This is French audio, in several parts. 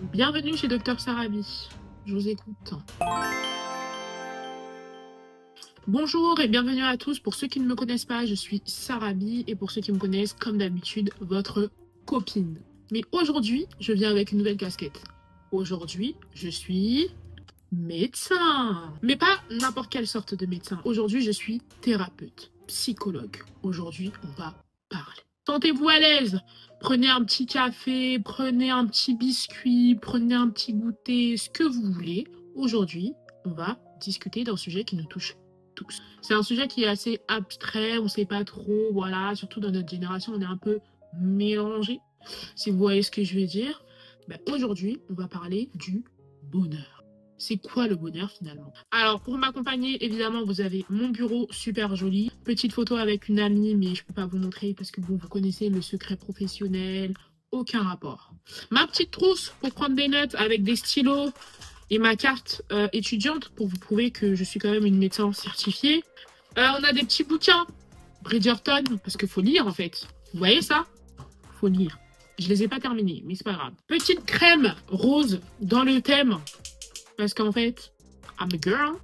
Bienvenue chez Docteur Sarabi. Je vous écoute. Bonjour et bienvenue à tous. Pour ceux qui ne me connaissent pas, je suis Sarabi et pour ceux qui me connaissent, comme d'habitude, votre copine. Mais aujourd'hui, je viens avec une nouvelle casquette. Aujourd'hui, je suis médecin. Mais pas n'importe quelle sorte de médecin. Aujourd'hui, je suis thérapeute, psychologue. Aujourd'hui, on va parler. Sentez-vous à l'aise. Prenez un petit café, prenez un petit biscuit, prenez un petit goûter, ce que vous voulez. Aujourd'hui, on va discuter d'un sujet qui nous touche tous. C'est un sujet qui est assez abstrait, on ne sait pas trop, voilà, surtout dans notre génération, on est un peu mélangé, si vous voyez ce que je veux dire. Ben, aujourd'hui, on va parler du bonheur. C'est quoi le bonheur finalement? Alors pour m'accompagner, évidemment, vous avez mon bureau super joli. Petite photo avec une amie, mais je peux pas vous montrer parce que bon, vous connaissez le secret professionnel. Aucun rapport. Ma petite trousse pour prendre des notes avec des stylos et ma carte étudiante pour vous prouver que je suis quand même une médecin certifiée. On a des petits bouquins. Bridgerton, parce qu'il faut lire en fait. Vous voyez ça? Faut lire. Je les ai pas terminés, mais c'est pas grave. Petite crème rose dans le thème. Parce qu'en fait, I'm a girl.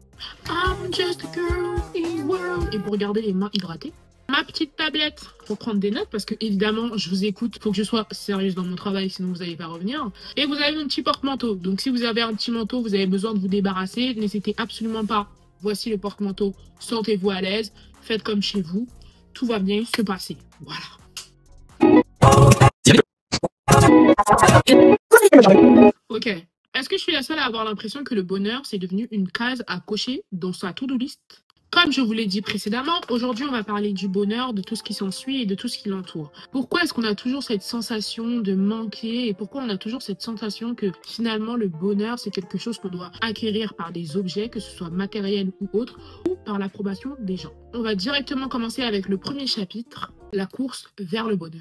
I'm just a girl in the world. Et pour garder les mains hydratées. Ma petite tablette pour prendre des notes. Parce que évidemment, je vous écoute. Faut que je sois sérieuse dans mon travail, sinon vous n'allez pas revenir. Et vous avez mon petit porte-manteau. Donc si vous avez un petit manteau, vous avez besoin de vous débarrasser. N'hésitez absolument pas. Voici le porte-manteau. Sentez-vous à l'aise. Faites comme chez vous. Tout va bien se passer. Voilà. Ok. Est-ce que je suis la seule à avoir l'impression que le bonheur, c'est devenu une case à cocher dans sa to-do list? Comme je vous l'ai dit précédemment, aujourd'hui, on va parler du bonheur, de tout ce qui s'ensuit et de tout ce qui l'entoure. Pourquoi est-ce qu'on a toujours cette sensation de manquer et pourquoi on a toujours cette sensation que finalement le bonheur, c'est quelque chose qu'on doit acquérir par des objets, que ce soit matériel ou autre, ou par l'approbation des gens? On va directement commencer avec le premier chapitre, la course vers le bonheur.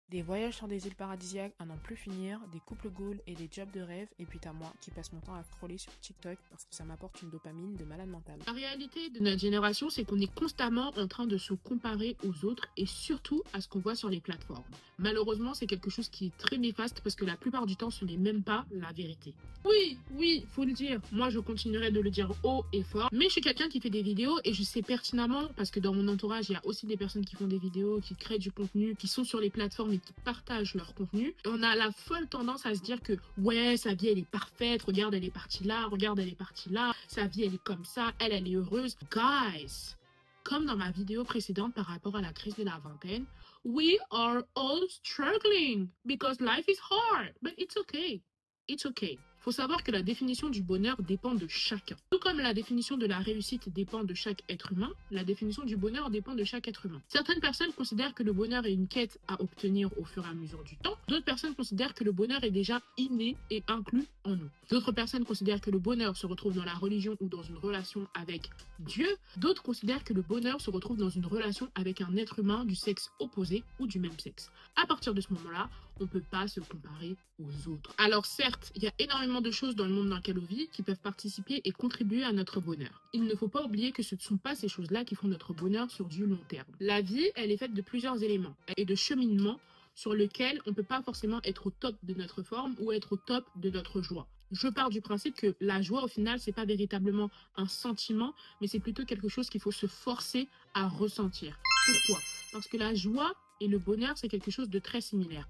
Des voyages sur des îles paradisiaques à n'en plus finir, des couples goals et des jobs de rêve, et puis t'as moi qui passe mon temps à scroller sur TikTok parce que ça m'apporte une dopamine de malade mental. La réalité de notre génération, c'est qu'on est constamment en train de se comparer aux autres et surtout à ce qu'on voit sur les plateformes. Malheureusement, c'est quelque chose qui est très néfaste parce que la plupart du temps, ce n'est même pas la vérité. Oui, faut le dire. Moi, je continuerai de le dire haut et fort. Mais je suis quelqu'un qui fait des vidéos et je sais pertinemment, parce que dans mon entourage, il y a aussi des personnes qui font des vidéos, qui créent du contenu, qui sont sur les plateformes et qui partagent leur contenu. Et on a la folle tendance à se dire que, ouais, sa vie, elle est parfaite. Regarde, elle est partie là. Regarde, elle est partie là. Sa vie, elle est comme ça. Elle est heureuse. Guys, comme dans ma vidéo précédente par rapport à la crise de la vingtaine, we are all struggling because life is hard, but it's okay. It's okay. Faut savoir que la définition du bonheur dépend de chacun. Tout comme la définition de la réussite dépend de chaque être humain, la définition du bonheur dépend de chaque être humain. Certaines personnes considèrent que le bonheur est une quête à obtenir au fur et à mesure du temps. D'autres personnes considèrent que le bonheur est déjà inné et inclus en nous. D'autres personnes considèrent que le bonheur se retrouve dans la religion ou dans une relation avec Dieu. D'autres considèrent que le bonheur se retrouve dans une relation avec un être humain du sexe opposé ou du même sexe. À partir de ce moment-là, on ne peut pas se comparer aux autres. Alors certes, il y a énormément de choses dans le monde dans lequel on vit qui peuvent participer et contribuer à notre bonheur. Il ne faut pas oublier que ce ne sont pas ces choses-là qui font notre bonheur sur du long terme. La vie, elle est faite de plusieurs éléments et de cheminements sur lesquels on ne peut pas forcément être au top de notre forme ou être au top de notre joie. Je pars du principe que la joie, au final, c'est pas véritablement un sentiment, mais c'est plutôt quelque chose qu'il faut se forcer à ressentir. Pourquoi? Parce que la joie et le bonheur, c'est quelque chose de très similaire.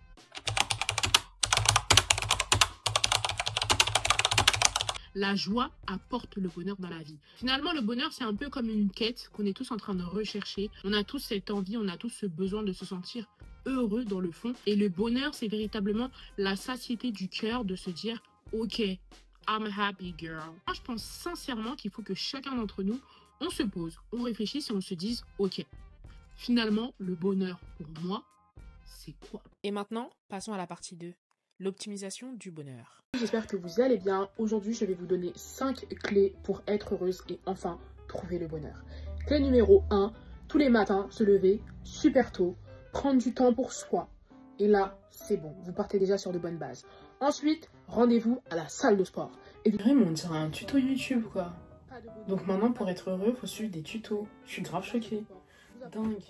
La joie apporte le bonheur dans la vie. Finalement, le bonheur, c'est un peu comme une quête qu'on est tous en train de rechercher. On a tous cette envie, on a tous ce besoin de se sentir heureux dans le fond. Et le bonheur, c'est véritablement la satiété du cœur de se dire « Ok, I'm a happy girl ». Moi, je pense sincèrement qu'il faut que chacun d'entre nous, on se pose, on réfléchisse et on se dise « Ok, finalement, le bonheur pour moi, c'est quoi ?» Et maintenant, passons à la partie 2, l'optimisation du bonheur. J'espère que vous allez bien. Aujourd'hui, je vais vous donner 5 clés pour être heureuse et enfin trouver le bonheur. Clé numéro 1, tous les matins, se lever super tôt, prendre du temps pour soi. Et là, c'est bon, vous partez déjà sur de bonnes bases. Ensuite, rendez-vous à la salle de sport. Et vraiment, on dirait un tuto YouTube, quoi. Donc maintenant, pour être heureux, faut suivre des tutos. Je suis grave choquée. Dingue.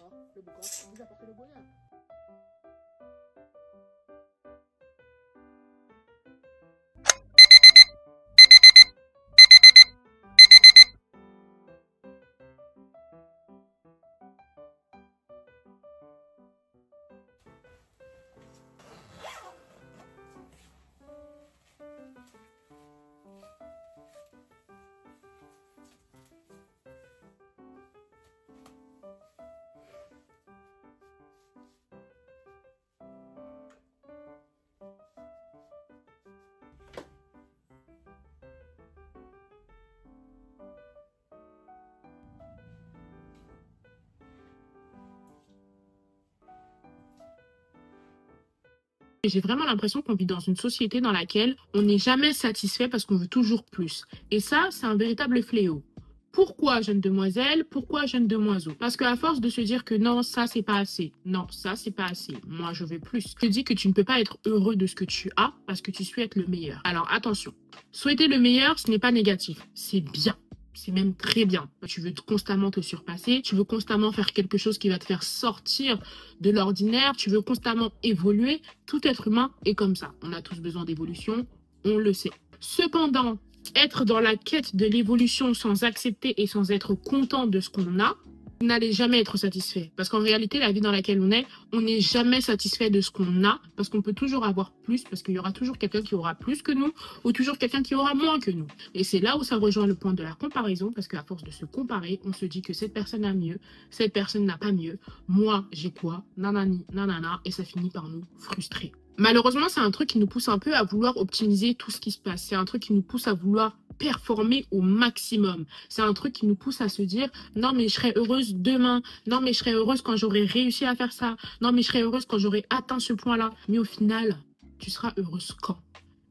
Et j'ai vraiment l'impression qu'on vit dans une société dans laquelle on n'est jamais satisfait parce qu'on veut toujours plus. Et ça, c'est un véritable fléau. Pourquoi, jeune demoiselle? Pourquoi, jeune demoiseau? Parce qu'à force de se dire que non, ça, c'est pas assez. Non, ça, c'est pas assez. Moi, je veux plus. Je te dis que tu ne peux pas être heureux de ce que tu as parce que tu souhaites le meilleur. Alors, attention. Souhaiter le meilleur, ce n'est pas négatif. C'est bien. C'est même très bien. Tu veux constamment te surpasser. Tu veux constamment faire quelque chose qui va te faire sortir de l'ordinaire. Tu veux constamment évoluer. Tout être humain est comme ça. On a tous besoin d'évolution. On le sait. Cependant, être dans la quête de l'évolution sans accepter et sans être content de ce qu'on a, vous n'allez jamais être satisfait. Parce qu'en réalité, la vie dans laquelle on n'est jamais satisfait de ce qu'on a, parce qu'on peut toujours avoir plus, parce qu'il y aura toujours quelqu'un qui aura plus que nous, ou toujours quelqu'un qui aura moins que nous. Et c'est là où ça rejoint le point de la comparaison, parce qu'à force de se comparer, on se dit que cette personne a mieux, cette personne n'a pas mieux, moi j'ai quoi, nanani, nanana, et ça finit par nous frustrer. Malheureusement, c'est un truc qui nous pousse un peu à vouloir optimiser tout ce qui se passe. C'est un truc qui nous pousse à vouloir performer au maximum. C'est un truc qui nous pousse à se dire « Non, mais je serai heureuse demain. Non, mais je serai heureuse quand j'aurai réussi à faire ça. Non, mais je serai heureuse quand j'aurai atteint ce point-là. » Mais au final, tu seras heureuse quand?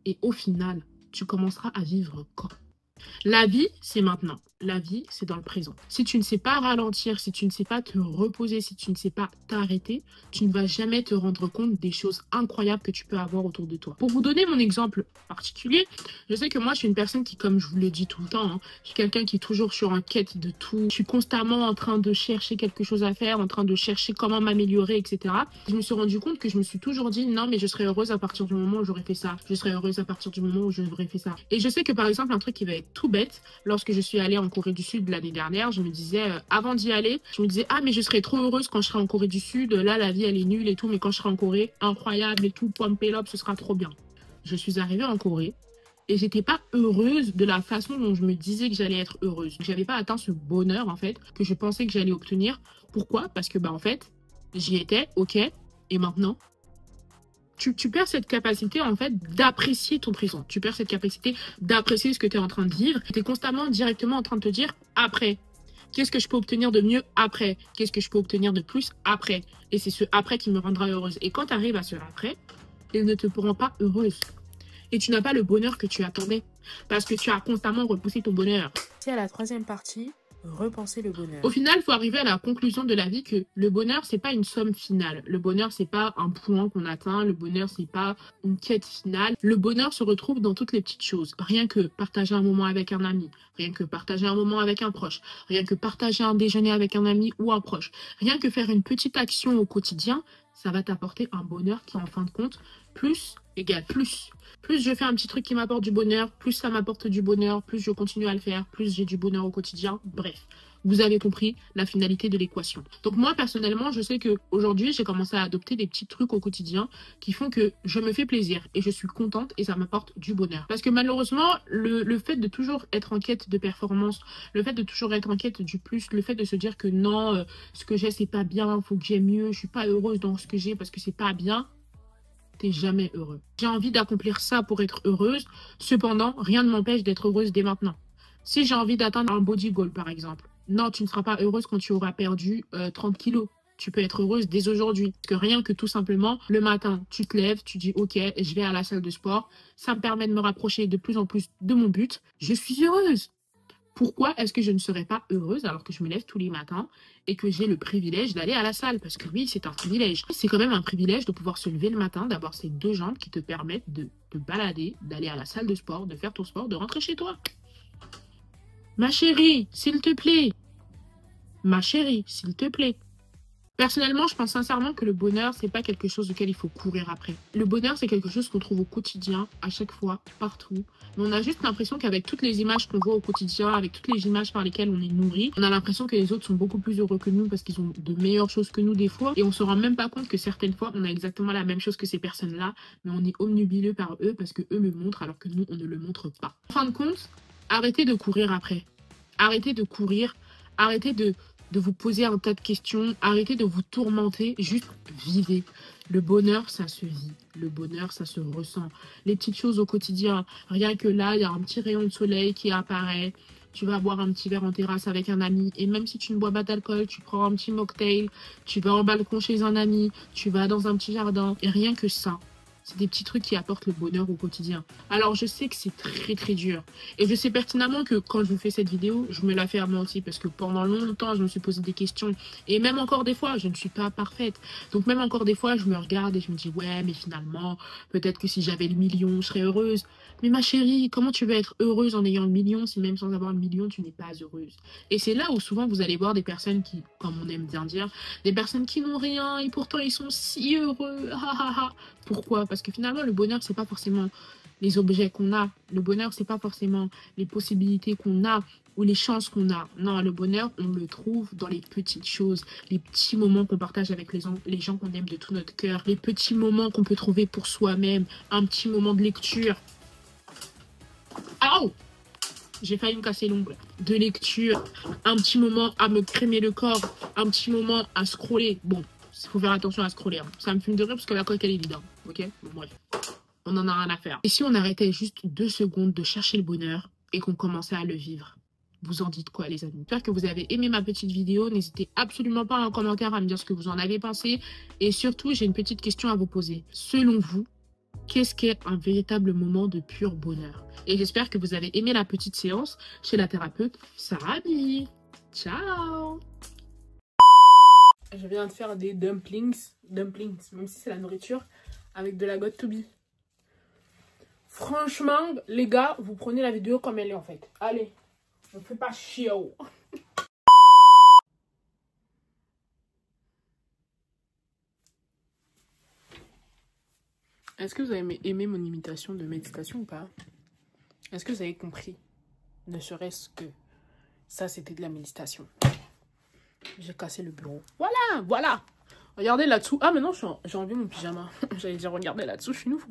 Et au final, tu commenceras à vivre quand? La vie, c'est maintenant. La vie, c'est dans le présent. Si tu ne sais pas ralentir, si tu ne sais pas te reposer, si tu ne sais pas t'arrêter, tu ne vas jamais te rendre compte des choses incroyables que tu peux avoir autour de toi. Pour vous donner mon exemple particulier, je sais que moi, je suis une personne qui, comme je vous le dis tout le temps, je suis quelqu'un qui est toujours sur en quête de tout. Je suis constamment en train de chercher quelque chose à faire, en train de chercher comment m'améliorer, etc. Je me suis rendu compte que je me suis toujours dit, non, mais je serai heureuse à partir du moment où j'aurai fait ça. Je serai heureuse à partir du moment où j'aurai fait ça. Et je sais que, par exemple, un truc qui va être tout bête, lorsque je suis allée en Corée du Sud l'année dernière, je me disais, avant d'y aller, je me disais, ah mais je serais trop heureuse quand je serai en Corée du Sud, là la vie elle est nulle et tout, mais quand je serai en Corée, incroyable et tout, pompélope, ce sera trop bien. Je suis arrivée en Corée et j'étais pas heureuse de la façon dont je me disais que j'allais être heureuse. J'avais pas atteint ce bonheur en fait, que je pensais que j'allais obtenir. Pourquoi? Parce que en fait, j'y étais, ok, et maintenant tu perds cette capacité en fait d'apprécier ton présent. Tu perds cette capacité d'apprécier ce que tu es en train de vivre. Tu es constamment directement en train de te dire après. Qu'est-ce que je peux obtenir de mieux après? Qu'est-ce que je peux obtenir de plus après? Et c'est ce après qui me rendra heureuse. Et quand tu arrives à ce après, ils ne te pourront pas heureuse. Et tu n'as pas le bonheur que tu attendais. Parce que tu as constamment repoussé ton bonheur. C'est à la troisième partie. Repenser le bonheur. Au final, il faut arriver à la conclusion de la vie que le bonheur, c'est pas une somme finale. Le bonheur, c'est pas un point qu'on atteint. Le bonheur, c'est pas une quête finale. Le bonheur se retrouve dans toutes les petites choses. Rien que partager un moment avec un ami. Rien que partager un moment avec un proche. Rien que partager un déjeuner avec un ami ou un proche. Rien que faire une petite action au quotidien, ça va t'apporter un bonheur qui, en fin de compte, plus égale plus. Plus je fais un petit truc qui m'apporte du bonheur, plus ça m'apporte du bonheur, plus je continue à le faire, plus j'ai du bonheur au quotidien. Bref, vous avez compris la finalité de l'équation. Donc moi, personnellement, je sais qu'aujourd'hui, j'ai commencé à adopter des petits trucs au quotidien qui font que je me fais plaisir et je suis contente et ça m'apporte du bonheur. Parce que malheureusement, le fait de toujours être en quête de performance, le fait de toujours être en quête du plus, le fait de se dire que non, ce que j'ai, c'est pas bien, faut que j'aime mieux, je suis pas heureuse dans ce que j'ai parce que c'est pas bien, t'es jamais heureux. J'ai envie d'accomplir ça pour être heureuse, cependant, rien ne m'empêche d'être heureuse dès maintenant. Si j'ai envie d'atteindre un body goal, par exemple, non, tu ne seras pas heureuse quand tu auras perdu 30 kilos. Tu peux être heureuse dès aujourd'hui. Parce que rien que tout simplement, le matin, tu te lèves, tu dis « Ok, je vais à la salle de sport. Ça me permet de me rapprocher de plus en plus de mon but. Je suis heureuse. » Pourquoi est-ce que je ne serais pas heureuse alors que je me lève tous les matins et que j'ai le privilège d'aller à la salle? Parce que oui, c'est un privilège. C'est quand même un privilège de pouvoir se lever le matin, d'avoir ces deux jambes qui te permettent de te balader, d'aller à la salle de sport, de faire ton sport, de rentrer chez toi. Ma chérie, s'il te plaît. Ma chérie, s'il te plaît. Personnellement, je pense sincèrement que le bonheur, c'est pas quelque chose auquel il faut courir après. Le bonheur, c'est quelque chose qu'on trouve au quotidien, à chaque fois, partout. Mais on a juste l'impression qu'avec toutes les images qu'on voit au quotidien, avec toutes les images par lesquelles on est nourri, on a l'impression que les autres sont beaucoup plus heureux que nous parce qu'ils ont de meilleures choses que nous des fois. Et on se rend même pas compte que certaines fois, on a exactement la même chose que ces personnes-là, mais on est obnubilé par eux parce que eux le montrent alors que nous, on ne le montre pas. En fin de compte, arrêtez de courir après. Arrêtez de courir. Arrêtez de vous poser un tas de questions, arrêtez de vous tourmenter, juste vivez. Le bonheur, ça se vit. Le bonheur, ça se ressent. Les petites choses au quotidien, rien que là, il y a un petit rayon de soleil qui apparaît, tu vas boire un petit verre en terrasse avec un ami, et même si tu ne bois pas d'alcool, tu prends un petit mocktail, tu vas en balcon chez un ami, tu vas dans un petit jardin, et rien que ça, C'est des petits trucs qui apportent le bonheur au quotidien. Alors, je sais que c'est très, très dur. Et je sais pertinemment que quand je vous fais cette vidéo, je me la fais à moi aussi. Parce que pendant longtemps, je me suis posé des questions. Et même encore des fois, je ne suis pas parfaite. Donc, même encore des fois, je me regarde et je me dis, ouais, mais finalement, peut-être que si j'avais le million, je serais heureuse. Mais ma chérie, comment tu veux être heureuse en ayant le million si même sans avoir le million, tu n'es pas heureuse? Et c'est là où souvent, vous allez voir des personnes qui, comme on aime bien dire, des personnes qui n'ont rien et pourtant ils sont si heureux. Pourquoi? Parce que finalement, le bonheur, c'est pas forcément les objets qu'on a. Le bonheur, c'est pas forcément les possibilités qu'on a ou les chances qu'on a. Non, le bonheur, on le trouve dans les petites choses, les petits moments qu'on partage avec les gens qu'on aime de tout notre cœur, les petits moments qu'on peut trouver pour soi-même, un petit moment de lecture. Aouh! J'ai failli me casser l'ongle. De lecture, un petit moment à me crémer le corps, un petit moment à scroller. Bon, il faut faire attention à scroller. Hein. Ça me fume de rire parce que la coque, elle est vide. Hein. Ok? Bon, bref. On en a rien à faire. Et si on arrêtait juste 2 secondes de chercher le bonheur et qu'on commençait à le vivre? Vous en dites quoi, les amis? J'espère que vous avez aimé ma petite vidéo. N'hésitez absolument pas en commentaire à me dire ce que vous en avez pensé. Et surtout, j'ai une petite question à vous poser. Selon vous, qu'est-ce qu'est un véritable moment de pur bonheur? Et j'espère que vous avez aimé la petite séance chez la thérapeute Sarabi. Ciao! Je viens de faire des dumplings, même si c'est la nourriture, avec de la got to be. Franchement, les gars, vous prenez la vidéo comme elle est en fait. Allez, ne fais pas chier. Est-ce que vous avez aimé mon imitation de méditation ou pas? Est-ce que vous avez compris? Ne serait-ce que ça, c'était de la méditation. J'ai cassé le bureau. Voilà. Regardez là-dessous. Ah, maintenant, j'ai enlevé mon pyjama. J'allais dire, regardez là-dessous, je suis nouveau.